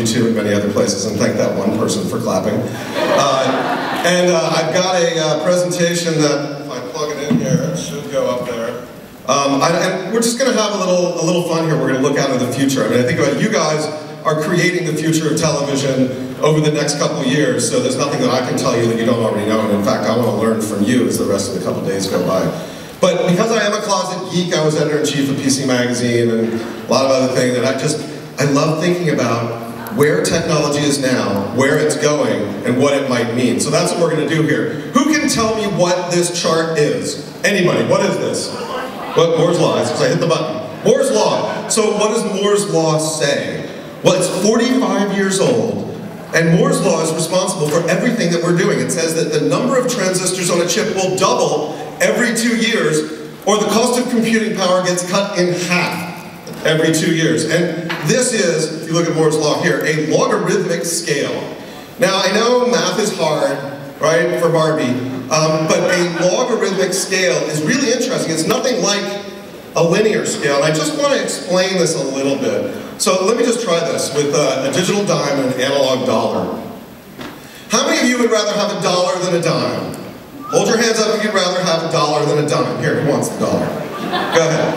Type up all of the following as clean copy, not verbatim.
YouTube and many other places, and thank that one person for clapping. I've got a presentation that, if I plug it in here, it should go up there. And we're just going to have a little fun here. We're going to look out into the future. I mean, I think about you guys are creating the future of television over the next couple of years, so there's nothing that I can tell you that you don't already know, and in fact, I want to learn from you as the rest of the couple of days go by. But because I am a closet geek, I was editor-in-chief of PC Magazine and a lot of other things, and I love thinking about where technology is now, where it's going, and what it might mean. So that's what we're going to do here. Who can tell me what this chart is? Anybody, what is this? What, Moore's Law, because I hit the button. Moore's Law. So what does Moore's Law say? Well, it's 45 years old, and Moore's Law is responsible for everything that we're doing. It says that the number of transistors on a chip will double every 2 years, or the cost of computing power gets cut in half every 2 years. And this is, if you look at Moore's Law here, a logarithmic scale. Now, I know math is hard, right, for Barbie, but a logarithmic scale is really interesting. It's nothing like a linear scale, and I just want to explain this a little bit. So let me just try this with a digital dime and an analog dollar. How many of you would rather have a dollar than a dime? Hold your hands up if you'd rather have a dollar than a dime. Here, who wants the dollar? Go ahead.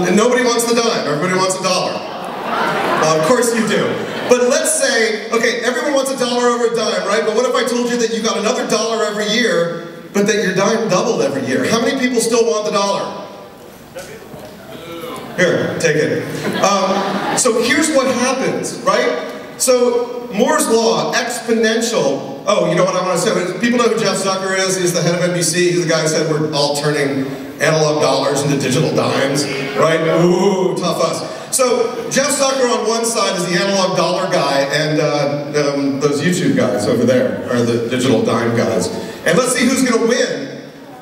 And nobody wants the dime. Everybody wants a dollar. Well, of course you do. But let's say, okay, everyone wants a dollar over a dime, right? But what if I told you that you got another dollar every year, but that your dime doubled every year? How many people still want the dollar? Here, take it. So here's what happens, right? So Moore's Law, exponential. Oh, you know what I want to say? People know who Jeff Zucker is. He's the head of NBC. He's the guy who said we're all turning analog dollars into digital dimes, right? Ooh, tough us. So Jeff Zucker on one side is the analog dollar guy, and those YouTube guys over there are the digital dime guys. And let's see who's going to win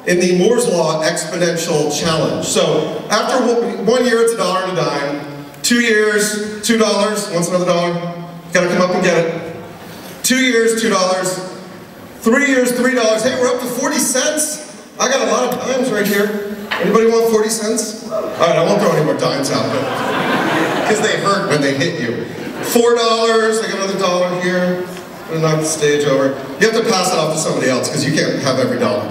in the Moore's Law exponential challenge. So after 1 year, it's a dollar and a dime. 2 years, $2. Wants another dollar? Got to come up and get it. 2 years, $2. 3 years, $3. Hey, we're up to 40 cents. I got a lot of dimes right here. Anybody want 40 cents? All right, I won't throw any more dimes out, but because they hurt when they hit you. $4. I got another dollar here. I'm gonna knock the stage over. You have to pass it off to somebody else because you can't have every dollar.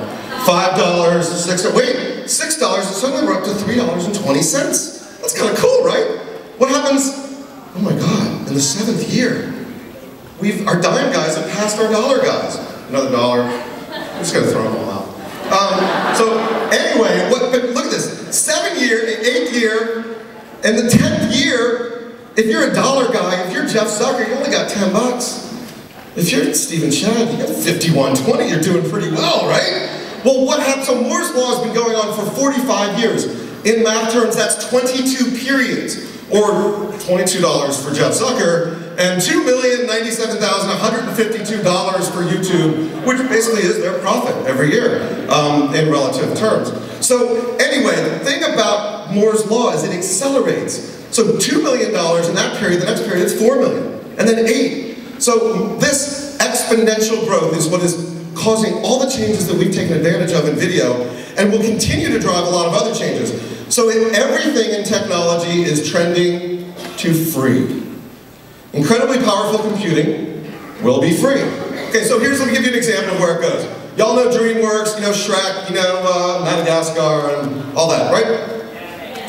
$5, $6. Wait, $6. And suddenly we're up to $3.20. That's kind of cool, right? What happens? Oh my God! In the 7th year, our dime guys have passed our dollar guys. Another dollar. I'm just gonna throw them all out. So anyway, but look at this. 7th year, 8th year, and the 10th year. If you're a dollar guy, if you're Jeff Zucker, you only got $10. If you're Stephen Shad, you got $51.20. You're doing pretty well, right? Well, what happened? So Moore's Law has been going on for 45 years. In math terms, that's 22 periods, or $22 for Jeff Zucker, and $2,097,152 for YouTube, which basically is their profit every year in relative terms. So anyway, the thing about Moore's Law is it accelerates. So $2 million in that period, the next period it's $4 million, and then 8. So this exponential growth is what is causing all the changes that we've taken advantage of in video, and will continue to drive a lot of other changes. So everything in technology is trending to free. Incredibly powerful computing will be free. Okay, so let me give you an example of where it goes. Y'all know DreamWorks, you know Shrek, you know Madagascar, and all that, right?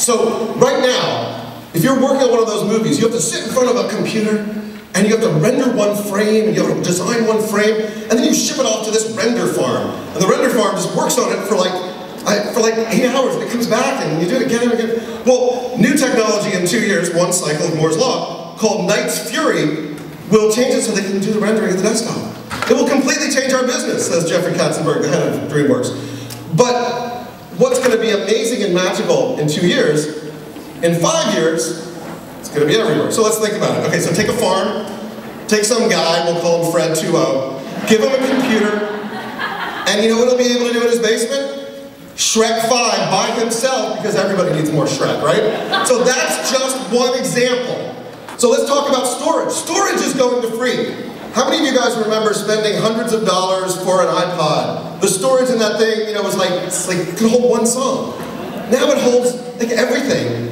So right now, if you're working on one of those movies, you have to sit in front of a computer, and you have to render one frame, and you have to design one frame, and then you ship it off to this render farm. And the render farm just works on it for like 8 hours, and it comes back, and you do it again and again. Well, new technology in 2 years, one cycle of Moore's Law, called Knight's Fury, will change it so they can do the rendering of the desktop. It will completely change our business, says Jeffrey Katzenberg, the head of DreamWorks. But what's going to be amazing and magical in 2 years, in 5 years, it's going to be everywhere. So let's think about it. Okay, so take a farm, take some guy, we'll call him Fred 2.0, give him a computer, and you know what he'll be able to do in his basement? Shrek 5 by himself, because everybody needs more Shrek, right? So that's just one example. So let's talk about storage. Storage is going to free. How many of you guys remember spending hundreds of dollars for an iPod? The storage in that thing, you know, was it could hold one song. Now it holds like everything.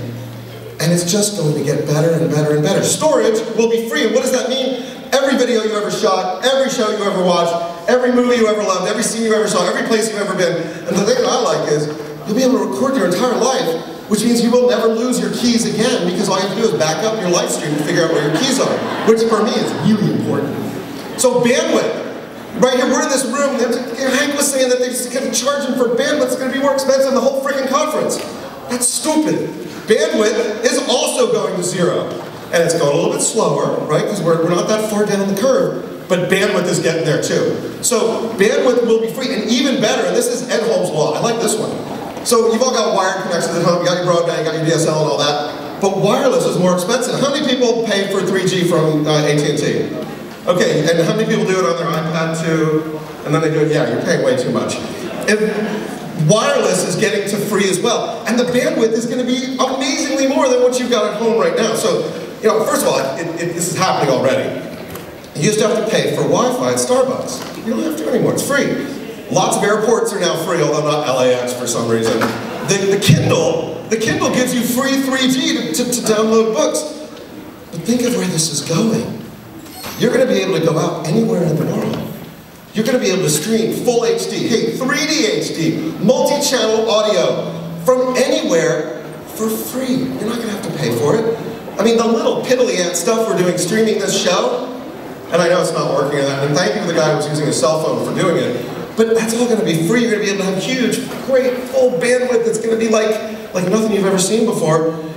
And it's just going to get better and better and better. Storage will be free, and what does that mean? Every video you ever shot, every show you ever watched, every movie you ever loved, every scene you ever saw, every place you've ever been. And the thing that I like is, you'll be able to record your entire life, which means you will never lose your keys again, because all you have to do is back up your live stream and figure out where your keys are, which for me is really important. So bandwidth. Right here, we're in this room, Hank was saying that they're going to charge him for bandwidth, it's going to be more expensive than the whole freaking conference. That's stupid. Bandwidth is also going to zero. And it's going a little bit slower, right, because we're not that far down the curve, but bandwidth is getting there too. So bandwidth will be free, and even better, and this is Ed Holmes' law, I like this one. So you've all got wired connections at home, you got your broadband, you got your DSL and all that, but wireless is more expensive. How many people pay for 3G from AT&T? Okay, and how many people do it on their iPad too? And then they do it, yeah, you're paying way too much. Wireless is getting to free as well, and the bandwidth is going to be amazingly more than what you've got at home right now. So, you know, first of all, this is happening already. You used to have to pay for Wi-Fi at Starbucks. You don't have to anymore, it's free. Lots of airports are now free, although not LAX for some reason. The Kindle gives you free 3G to download books. But think of where this is going. You're going to be able to go out anywhere in the world. You're going to be able to stream full HD, hey, 3D HD, multi-channel audio from anywhere for free. You're not going to have to pay for it. I mean, the little piddly-ant stuff we're doing streaming this show, and I know it's not working, and thank you to the guy who was using his cell phone for doing it, but that's all going to be free. You're going to be able to have huge, great, full bandwidth that's going to be like nothing you've ever seen before.